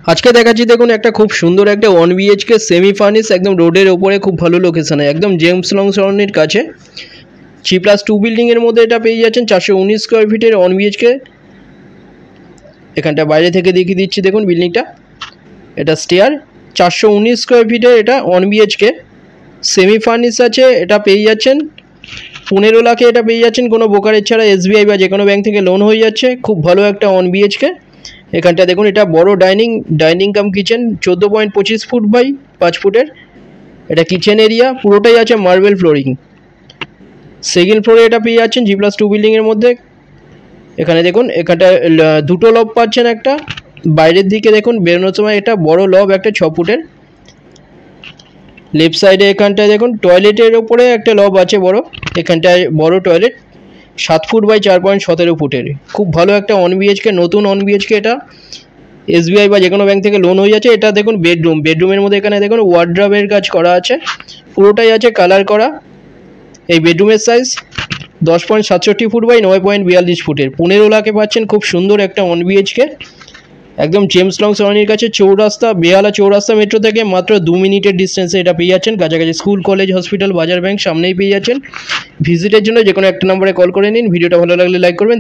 আজকে দেখাচ্ছি দেখুন একটা খুব সুন্দর একটা 1 BHK সেমি ফার্নিশ একদম রোডের ওপরে খুব ভালো লোকেশনে একদম জেমস লং সরণির কাছে G+2 বিল্ডিংয়ের মধ্যে এটা পেয়ে যাচ্ছেন 419 স্কোয়ার ফিটের 1 BHK। এখানটা বাইরে থেকে দেখিয়ে দিচ্ছি দেখুন বিল্ডিংটা, এটা স্টেয়ার 419 স্কোয়ার ফিটের এটা 1 BHK সেমি ফার্নিশ আছে। এটা পেয়ে যাচ্ছেন 15 লাখে, এটা পেয়ে যাচ্ছেন কোনো ব্রোকারেজ ছাড়া, SBI বা যে কোনো ব্যাংক থেকে লোন হয়ে যাচ্ছে। খুব ভালো একটা 1 BHK। এখানটা দেখুন এটা বড় dining cum kitchen 14.25 foot by 5 ফুটের। এটা কিচেন এরিয়া পুরোটাই আছে মার্বেল ফ্লোরিং। সেকেন্ড ফ্লোরে এটা পেয়ে যাচ্ছেন G+2 বিল্ডিংয়ের মধ্যে। এখানে দেখুন এখানটা দুটো লব পাচ্ছেন, একটা বাইরের দিকে দেখুন বেরোনোর সময় এটা বড় লব একটা 6 ফুটের। লেফট সাইডে এখানটায় দেখুন টয়লেটের ওপরে একটা লব আছে বড়, এখানটায় বড় টয়লেট 7 ফুট বাই 4.17 ফুটের। খুব ভালো একটা 1 BHK, নতুন 1 BHK। এটা SBI বা যে কোনো ব্যাংক থেকে লোন হয়ে যাচ্ছে। এটা দেখুন বেডরুমের মধ্যে এখানে দেখুন ওয়ার্ড্রবের কাজ করা আছে, পুরোটাই আছে কালার করা। এই বেডরুমের সাইজ 10.67 ফুট বাই 9.42 ফুটের। 15 লাখে পাচ্ছেন খুব সুন্দর একটা 1 BHK একদম জেমস লং সরণির কাছে, চৌরাস্তা বেহালা চৌরাস্তা মেট্রো থেকে মাত্র 2 মিনিটের ডিস্টেন্সে এটা পেয়ে যাচ্ছেন। কাছাকাছি স্কুল, কলেজ, হসপিটাল, বাজার, ব্যাংক সামনেই পেয়ে যাচ্ছেন। ভিজিটের জন্য যে কোনো একটা নম্বরে কল করে নিন। ভিডিওটা ভালো লাগলে লাইক করবেন।